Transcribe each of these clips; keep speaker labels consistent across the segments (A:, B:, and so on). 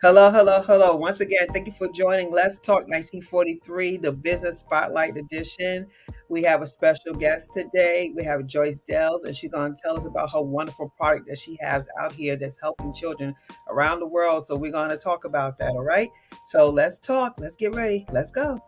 A: Hello, hello, hello. Once again, thank you for joining Let's Talk 1943, the Business Spotlight Edition. We have a special guest today. We have Joyce Dales, and she's going to tell us about her wonderful product that she has out here that's helping children around the world. So we're going to talk about that, all right? So let's talk. Let's get ready. Let's go.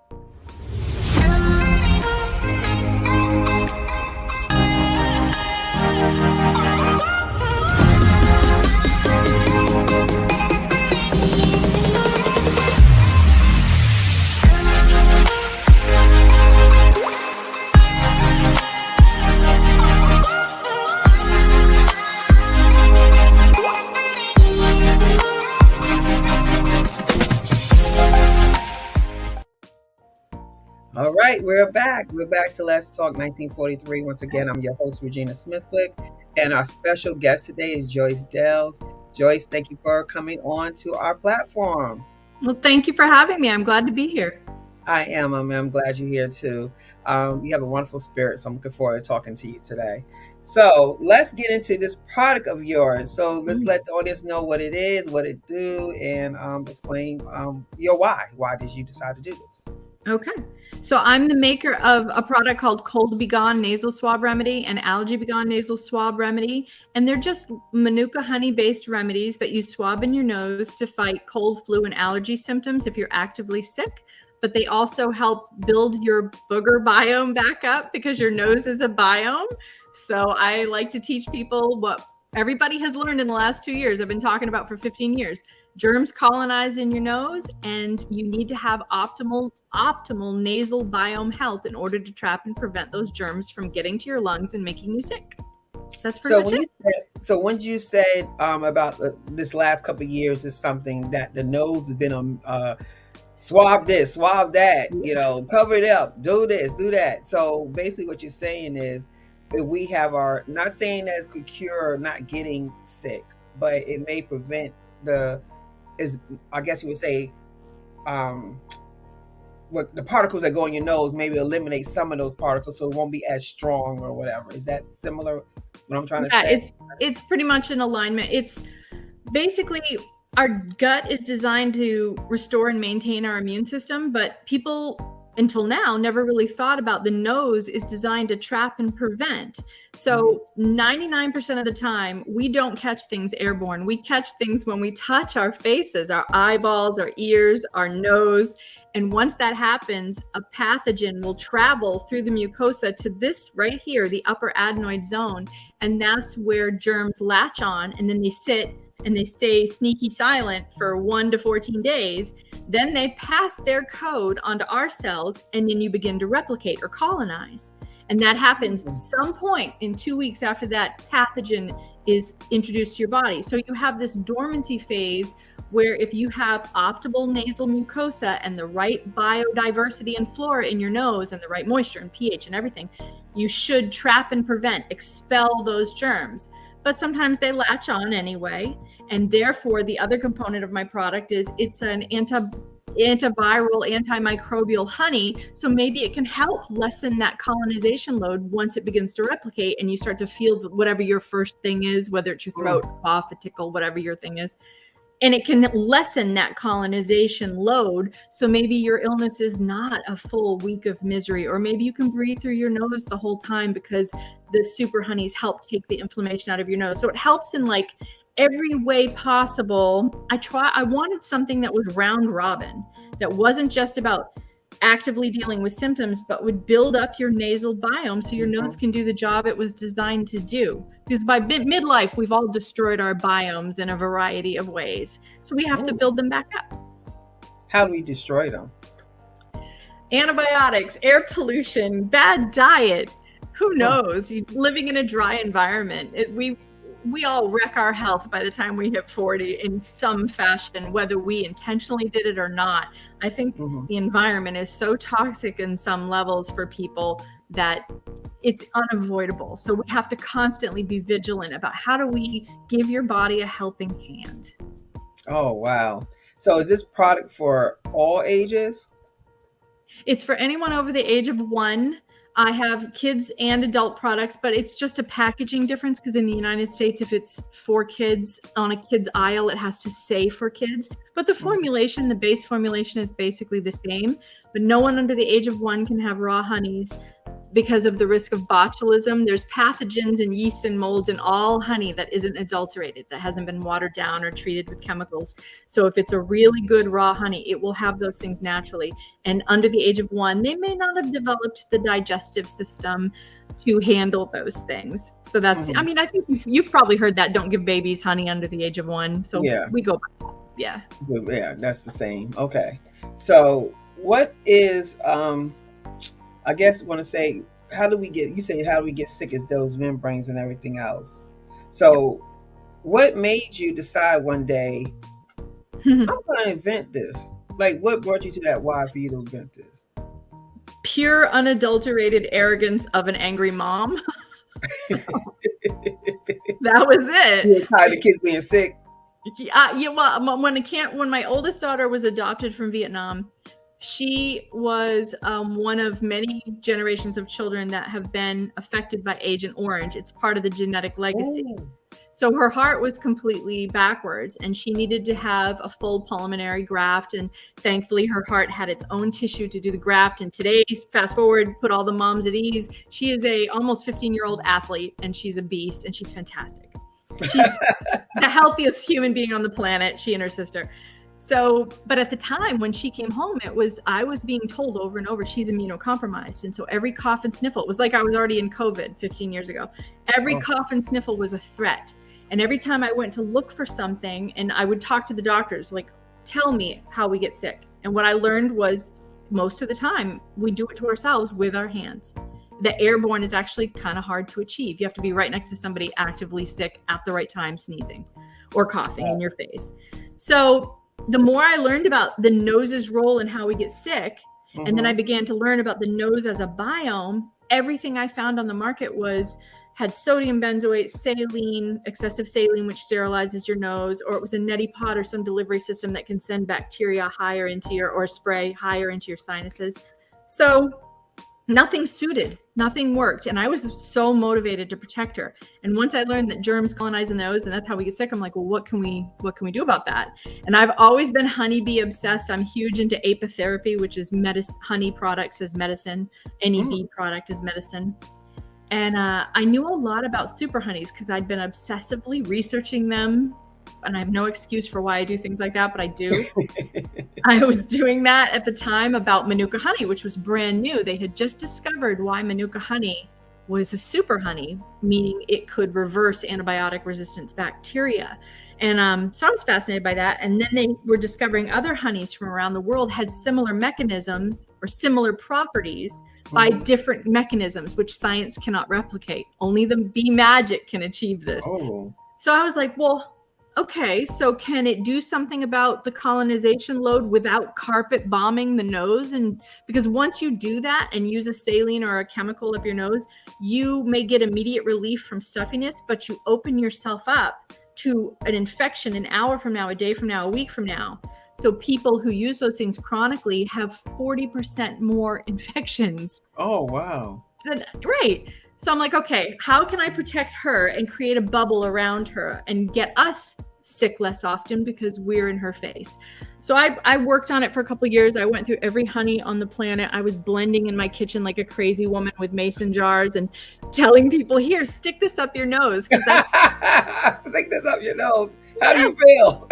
A: All right, we're back. We're back to Let's Talk 1943. Once again, I'm your host, Regina Smithwick, and our special guest today is Joyce Dales. Joyce, thank you for coming on to our platform.
B: Well, thank you for having me. I'm glad to be here.
A: I'm glad you're here too. You have a wonderful spirit, so I'm looking forward to talking to you today. So let's get into this product of yours. So let's let the audience know what it is, what it do, and explain your why. Why did you decide to do this?
B: Okay. So I'm the maker of a product called Cold Be Gone Nasal Swab Remedy and Allergy Be Gone Nasal Swab Remedy. And they're just Manuka honey-based remedies that you swab in your nose to fight cold, flu, and allergy symptoms if you're actively sick. But they also help build your booger biome back up because your nose is a biome. So I like to teach people what everybody has learned in the last 2 years. I've been talking about for 15 years. Germs colonize in your nose, and you need to have optimal nasal biome health in order to trap and prevent those germs from getting to your lungs and making you sick. That's pretty much it.
A: So when you said about this last couple of years is something that the nose has been swab this, swab that, cover it up, do this, do that. So basically what you're saying is that we have not saying that it could cure not getting sick, but it may prevent I guess you would say, what the particles that go in your nose, maybe eliminate some of those particles so it won't be as strong or whatever. Is that similar what I'm trying to say?
B: It's pretty much in alignment. It's basically our gut is designed to restore and maintain our immune system, but people until now never really thought about the nose is designed to trap and prevent. So 99% of the time, we don't catch things airborne. We catch things when we touch our faces, our eyeballs, our ears, our nose. And once that happens, a pathogen will travel through the mucosa to this right here, the upper adenoid zone. And that's where germs latch on, and then they sit and they stay sneaky silent for 1 to 14 days. Then they pass their code onto our cells, and then you begin to replicate or colonize. And that happens at some point in 2 weeks after that pathogen is introduced to your body. So you have this dormancy phase where if you have optimal nasal mucosa and the right biodiversity and flora in your nose and the right moisture and pH and everything, you should trap and prevent, expel those germs. But sometimes they latch on anyway. And therefore, the other component of my product is it's an antiviral, antimicrobial honey. So maybe it can help lessen that colonization load once it begins to replicate and you start to feel whatever your first thing is, whether it's your throat, cough, a tickle, whatever your thing is. And it can lessen that colonization load. So maybe your illness is not a full week of misery, or maybe you can breathe through your nose the whole time because the super honeys help take the inflammation out of your nose. So it helps in like every way possible. I wanted something that was round robin, that wasn't just about actively dealing with symptoms, but would build up your nasal biome so your nose can do the job it was designed to do. Because by midlife, we've all destroyed our biomes in a variety of ways. So we have to build them back up.
A: How do we destroy them?
B: Antibiotics, air pollution, bad diet. Who knows? Living in a dry environment. We all wreck our health by the time we hit 40 in some fashion, whether we intentionally did it or not. I think the environment is so toxic in some levels for people that it's unavoidable. So we have to constantly be vigilant about how do we give your body a helping hand.
A: Oh, wow. So is this product for all ages?
B: It's for anyone over the age of 1. I have kids and adult products, but it's just a packaging difference because in the United States, if it's for kids on a kid's aisle, it has to say for kids. But the formulation, the base formulation is basically the same, but no one under the age of 1 can have raw honeys because of the risk of botulism. There's pathogens and yeast and molds in all honey that isn't adulterated, that hasn't been watered down or treated with chemicals. So if it's a really good raw honey, it will have those things naturally. And under the age of 1, they may not have developed the digestive system to handle those things. So that's, I mean, I think you've probably heard that, don't give babies honey under the age of 1. So we go by that. Yeah.
A: Yeah, that's the same. Okay. So what is, I guess I want to say, how do we get sick as those membranes and everything else? So what made you decide one day, I'm going to invent this? Like, what brought you to that why for you to invent this?
B: Pure unadulterated arrogance of an angry mom. That was it.
A: You're tired of kids being sick?
B: Yeah, well, when my oldest daughter was adopted from Vietnam, she was one of many generations of children that have been affected by Agent Orange. It's part of the genetic legacy. Ooh. So her heart was completely backwards and she needed to have a full pulmonary graft. And thankfully her heart had its own tissue to do the graft. And today, fast forward, put all the moms at ease. She is a almost 15-year-old athlete and she's a beast and she's fantastic. She's the healthiest human being on the planet, she and her sister. So, but at the time when she came home, I was being told over and over, she's immunocompromised. And so every cough and sniffle, it was like I was already in COVID 15 years ago. Every cough and sniffle was a threat. And every time I went to look for something and I would talk to the doctors, like, tell me how we get sick. And what I learned was most of the time we do it to ourselves with our hands. The airborne is actually kind of hard to achieve. You have to be right next to somebody actively sick at the right time, sneezing or coughing in your face. So the more I learned about the nose's role in how we get sick, and then I began to learn about the nose as a biome, everything I found on the market had sodium benzoate, saline, excessive saline, which sterilizes your nose, or it was a neti pot or some delivery system that can send bacteria higher into or spray higher into your sinuses. So nothing suited, nothing worked. And I was so motivated to protect her. And once I learned that germs colonize the nose and that's how we get sick, I'm like, well, what can we do about that? And I've always been honeybee obsessed. I'm huge into apitherapy, which is honey products as medicine. Any bee product is medicine. And I knew a lot about super honeys because I'd been obsessively researching them. And I have no excuse for why I do things like that, but I do. I was doing that at the time about Manuka honey, which was brand new. They had just discovered why Manuka honey was a super honey, meaning it could reverse antibiotic resistance bacteria. And so I was fascinated by that. And then they were discovering other honeys from around the world had similar mechanisms or similar properties by different mechanisms, which science cannot replicate. Only the bee magic can achieve this. So I was like, well, okay, so can it do something about the colonization load without carpet bombing the nose? And because once you do that and use a saline or a chemical up your nose, you may get immediate relief from stuffiness, but you open yourself up to an infection an hour from now, a day from now, a week from now. So people who use those things chronically have 40% more infections.
A: Oh, wow.
B: Right. So I'm like, okay, how can I protect her and create a bubble around her and get us sick less often because we're in her face? So I worked on it for a couple of years. I went through every honey on the planet. I was blending in my kitchen like a crazy woman with mason jars and telling people, here, stick this up your nose. Stick
A: this up your nose. How do you feel?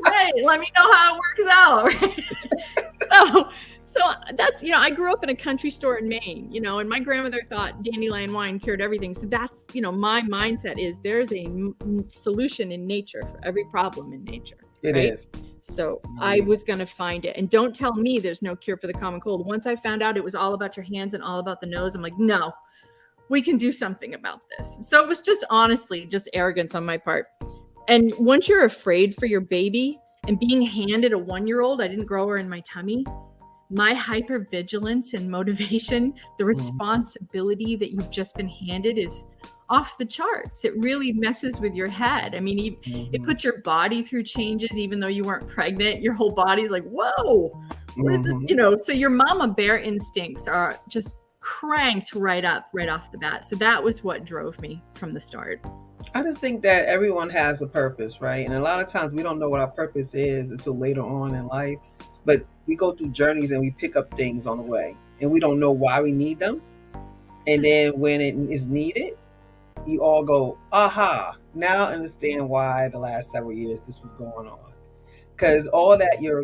B: Right. Let me know how it works out. Right? So that's, I grew up in a country store in Maine, and my grandmother thought dandelion wine cured everything. So that's, my mindset is there's a solution in nature for every problem in nature.
A: It
B: right?
A: is.
B: So I was going to find it. And don't tell me there's no cure for the common cold. Once I found out it was all about your hands and all about the nose, I'm like, no, we can do something about this. So it was just honestly just arrogance on my part. And once you're afraid for your baby and being handed a 1-year-old, I didn't grow her in my tummy. My hypervigilance and motivation, the responsibility that you've just been handed is off the charts. It really messes with your head. I mean, it puts your body through changes, even though you weren't pregnant. Your whole body's like, whoa, what is this? So your mama bear instincts are just cranked right off the bat. So that was what drove me from the start.
A: I just think that everyone has a purpose, right? And a lot of times we don't know what our purpose is until later on in life. But we go through journeys and we pick up things on the way, and we don't know why we need them. And then when it is needed, you all go, aha, now I understand why the last several years this was going on. Because all that your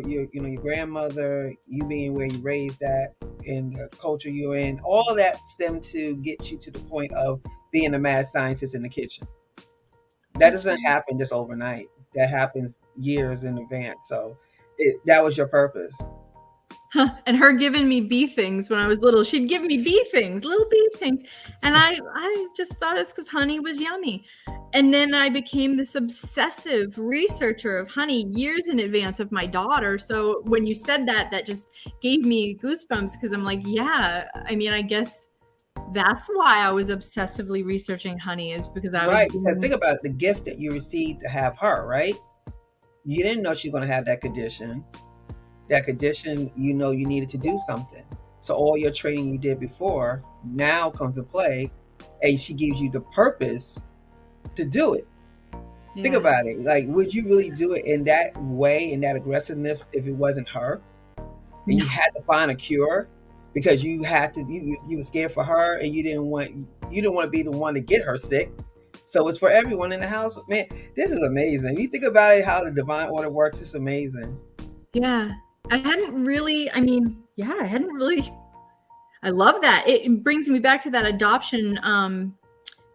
A: grandmother, you being where you raised at, and the culture you're in, all of that stemmed to get you to the point of being a mad scientist in the kitchen. That doesn't happen just overnight. That happens years in advance. So that was your purpose.
B: And her giving me bee things when I was little. She'd give me bee things, little bee things. And I just thought it's because honey was yummy. And then I became this obsessive researcher of honey years in advance of my daughter. So when you said that, that just gave me goosebumps, because I'm like, yeah, I mean, I guess that's why I was obsessively researching honey, is because I was...
A: Right, because think about it, the gift that you received to have her, right? You didn't know she was going to have that condition. That condition, you needed to do something. So all your training you did before now comes to play, and she gives you the purpose to do it. Yeah. Think about it. Like, would you really do it in that way, in that aggressiveness, if it wasn't her? And you had to find a cure because you had to. You were scared for her, and you didn't want to be the one to get her sick. So it's for everyone in the house. Man, this is amazing. You think about it, how the divine order works. It's amazing.
B: Yeah. I love that. It brings me back to that adoption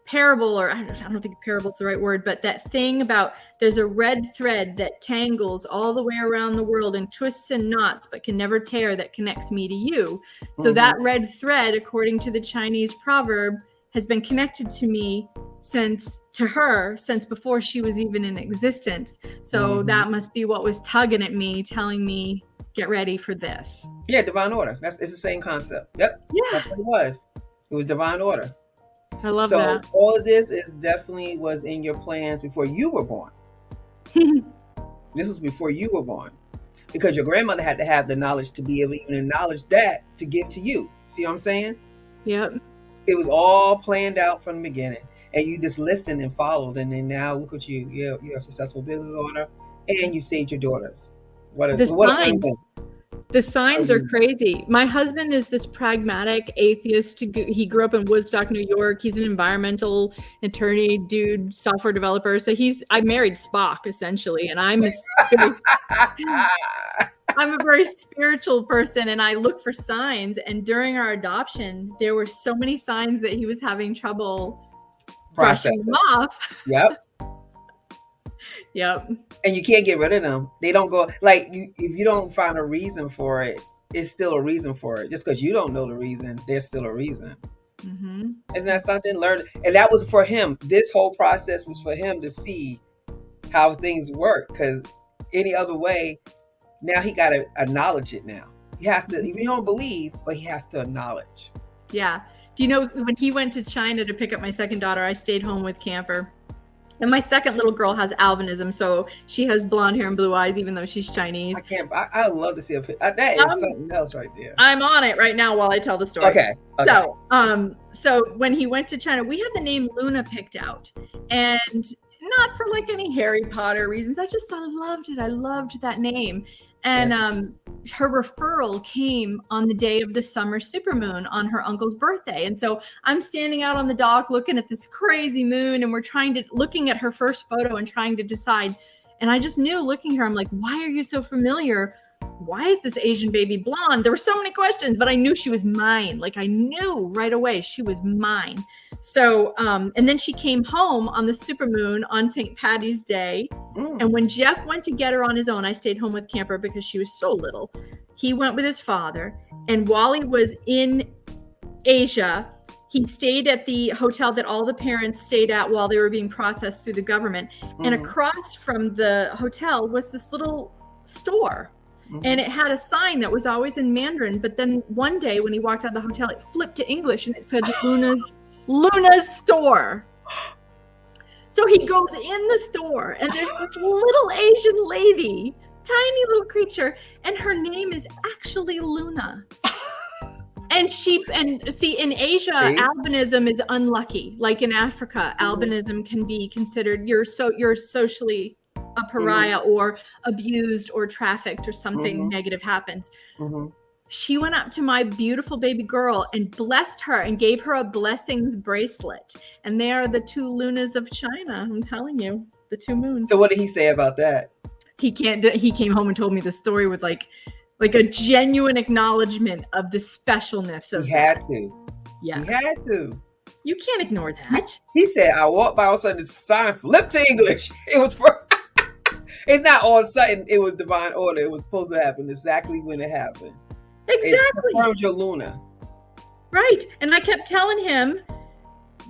B: parable, or I don't think parable is the right word, but that thing about there's a red thread that tangles all the way around the world and twists and knots, but can never tear, that connects me to you. So that red thread, according to the Chinese proverb, has been connected to me since before she was even in existence. So that must be what was tugging at me, telling me, get ready for this.
A: Yeah, divine order. It's the same concept. Yep. Yeah. That's what it was. It was divine order.
B: I love that.
A: So all of this was in your plans before you were born. This was before you were born. Because your grandmother had to have the knowledge to be able to even acknowledge that to give to you. See what I'm saying?
B: Yep.
A: It was all planned out from the beginning. And you just listened and followed. And then now look at you. You're a successful business owner. And you saved your daughters.
B: The signs are crazy. My husband is this pragmatic atheist. He grew up in Woodstock, New York. He's an environmental attorney, dude, software developer. So I married Spock, essentially. And I'm a very spiritual person, and I look for signs. And during our adoption, there were so many signs that he was having trouble brushing them off.
A: Yep.
B: Yep.
A: And you can't get rid of them. They don't go, like, if you don't find a reason for it, it's still a reason for it. Just because you don't know the reason, there's still a reason. Isn't that something? Learn. And that was for him. This whole process was for him to see how things work. Because any other way, now he got to acknowledge it now. He has to, if you don't believe, but he has to acknowledge.
B: Yeah. Do you know, when he went to China to pick up my second daughter, I stayed home with Camper. And my second little girl has albinism, so she has blonde hair and blue eyes, even though she's Chinese.
A: I would love to see a picture. That is something else right there.
B: I'm on it right now while I tell the story.
A: Okay.
B: So when he went to China, we had the name Luna picked out, and not for like any Harry Potter reasons. I just thought I loved it. I loved that name. And her referral came on the day of the summer supermoon on her uncle's birthday. And so I'm standing out on the dock looking at this crazy moon, and we're looking at her first photo and trying to decide. And I just knew, looking at her, I'm like, why are you so familiar? Why is this Asian baby blonde? There were so many questions, but I knew she was mine. Like, I knew right away she was mine. So, and then she came home on the supermoon on St. Patty's Day. And when Jeff went to get her on his own, I stayed home with Camper because she was so little. He went with his father. And while he was in Asia, he stayed at the hotel that all the parents stayed at while they were being processed through the government. And across from the hotel was this little store. And it had a sign that was always in Mandarin. But then one day when he walked out of the hotel, it flipped to English and it said Luna's store. So he goes in the store, and there's this little Asian lady, tiny little creature, and her name is actually Luna. And see, in Asia,
A: See?
B: albinism is unlucky. Like in Africa, albinism can be considered you're socially a pariah or abused or trafficked or something negative happens. She went up to my beautiful baby girl and blessed her and gave her a blessings bracelet. And they are the two lunas of China. I'm telling you, the two moons.
A: So what did he say about that?
B: He came home and told me the story with like a genuine acknowledgement of the specialness of
A: He had to.
B: Yeah.
A: He had to.
B: You can't ignore that.
A: He said, I walked by all of a sudden the sign flipped to English. It was it's not all of a sudden it was divine order. It was supposed to happen exactly when it happened.
B: Exactly.
A: It confirmed your Luna.
B: Right. And I kept telling him,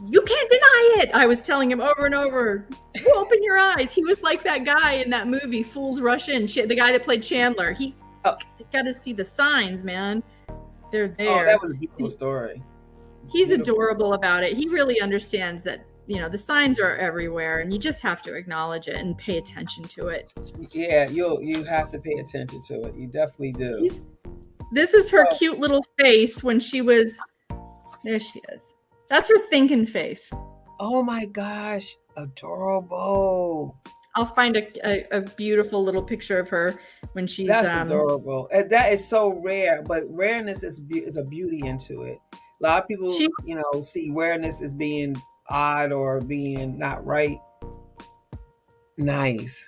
B: you can't deny it. I was telling him over and over, open your eyes. He was like that guy in that movie, Fools Rush In, the guy that played Chandler. He got to see the signs, man. They're there.
A: Oh, that was a beautiful story.
B: He's adorable about it. He really understands that, the signs are everywhere and you just have to acknowledge it and pay attention to it.
A: Yeah, you have to pay attention to it. You definitely do.
B: This is her cute little face when she was, there she is. That's her thinking face.
A: Oh my gosh, adorable.
B: I'll find a beautiful little picture of her when she's
A: That's adorable. And that is so rare, but rareness is a beauty into it. A lot of people, see rareness as being odd or being not right. Nice.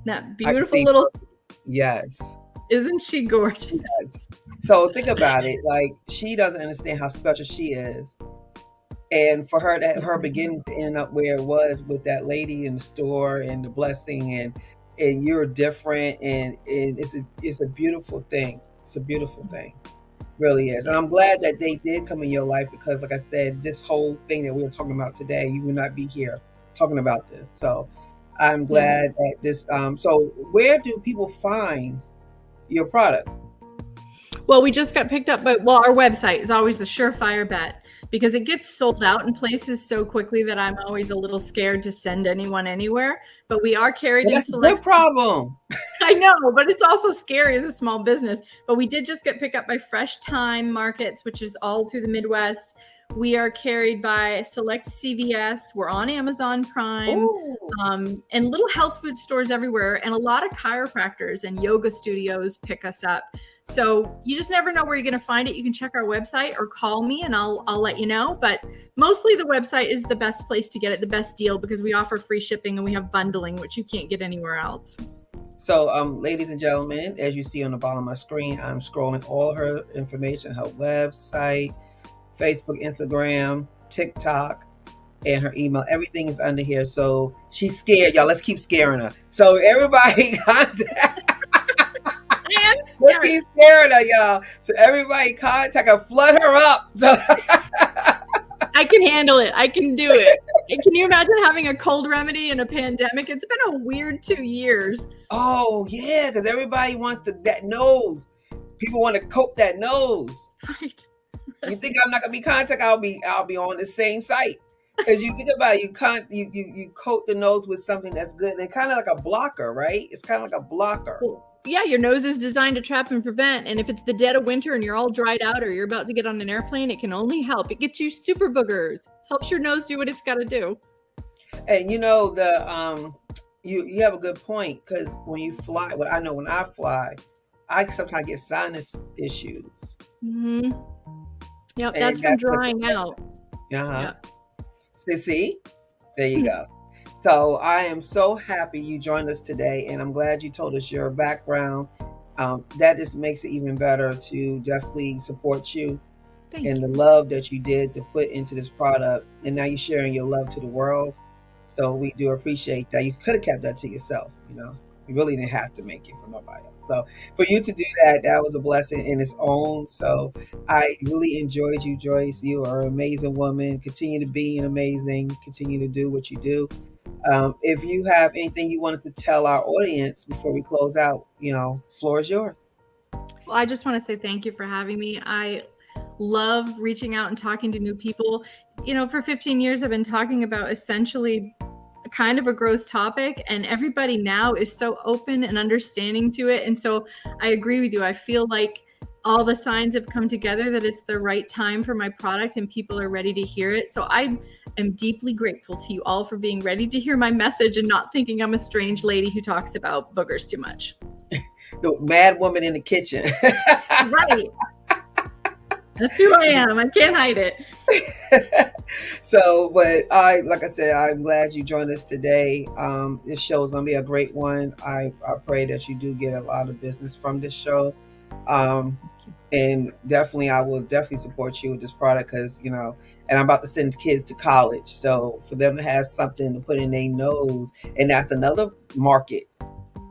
B: That beautiful little.
A: Yes.
B: Isn't she gorgeous?
A: Yes. So think about it. Like, she doesn't understand how special she is. And for her beginning to end up where it was with that lady in the store and the blessing and you're different and it's a beautiful thing. It's a beautiful thing. Really is. And I'm glad that they did come in your life because, like I said, this whole thing that we were talking about today, you would not be here talking about this. So I'm glad that this, so where do people find your product?
B: Well, we just got picked up by, our website is always the surefire bet because it gets sold out in places so quickly that I'm always a little scared to send anyone anywhere. But we are carried in select.
A: That's a good problem.
B: I know, but it's also scary as a small business. But we did just get picked up by Fresh Time Markets, which is all through the Midwest. We are carried by select CVS. We're on Amazon Prime, and little health food stores everywhere. And a lot of chiropractors and yoga studios pick us up. So you just never know where you're going to find it. You can check our website or call me and I'll let you know. But mostly the website is the best place to get it, the best deal, because we offer free shipping and we have bundling, which you can't get anywhere else.
A: So, ladies and gentlemen, as you see on the bottom of my screen, I'm scrolling all her information, her website, Facebook, Instagram, TikTok, and her email. Everything is under here. So she's scared, y'all. Let's keep scaring her. So everybody contact. Let's keep scaring her, y'all. So everybody contact her, flood her up. So
B: I can handle it. I can do it. Can you imagine having a cold remedy in a pandemic? It's been a weird 2 years.
A: Oh yeah, because everybody wants that nose. People want to coat that nose.
B: Right.
A: You think I'm not gonna be contact? I'll be on the same site. Because you think about it, you coat the nose with something that's good and kind of like a blocker, right? It's kind of like a blocker.
B: Cool. Yeah, your nose is designed to trap and prevent. And if it's the dead of winter and you're all dried out or you're about to get on an airplane, it can only help. It gets you super boogers. Helps your nose do what it's got to do.
A: And you know, you have a good point because when you fly, well, I know when I fly, I sometimes get sinus issues.
B: Mm-hmm. Yep, that's from drying out.
A: Yep. See? There you go. So I am so happy you joined us today, and I'm glad you told us your background. That just makes it even better to definitely support you and the love that you did to put into this product. And now you're sharing your love to the world. So we do appreciate that. You could have kept that to yourself, You really didn't have to make it for nobody else. So for you to do that, that was a blessing in its own. So I really enjoyed you, Joyce. You are an amazing woman. Continue to be amazing. Continue to do what you do. If you have anything you wanted to tell our audience before we close out, floor is yours.
B: Well, I just want to say thank you for having me. I love reaching out and talking to new people. For 15 years, I've been talking about essentially kind of a gross topic, and everybody now is so open and understanding to it. And so I agree with you. I feel like all the signs have come together that it's the right time for my product and people are ready to hear it. So I am deeply grateful to you all for being ready to hear my message and not thinking I'm a strange lady who talks about boogers too much.
A: The mad woman in the kitchen.
B: Right. That's who I am. I can't hide it.
A: So, but like I said, I'm glad you joined us today. This show is going to be a great one. I pray that you do get a lot of business from this show. And definitely, I will definitely support you with this product because, you know, and I'm about to send kids to college. So for them to have something to put in their nose, and that's another market.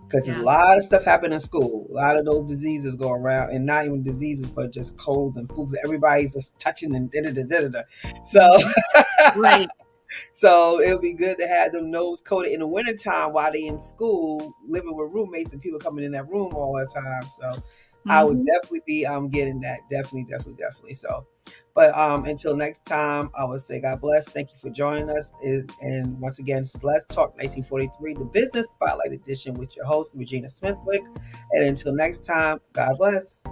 A: Because there's a lot of stuff happening in school. A lot of those diseases go around, and not even diseases, but just colds and flus. Everybody's just touching and da-da-da-da-da. So,
B: right.
A: So it'll be good to have them nose coated in the wintertime while they in school, living with roommates and people coming in that room all the time. So I would definitely be getting that. Definitely. So, but until next time, I would say God bless. Thank you for joining us. And once again, this is Let's Talk 1943, the Business Spotlight Edition with your host, Regina Smithwick. And until next time, God bless.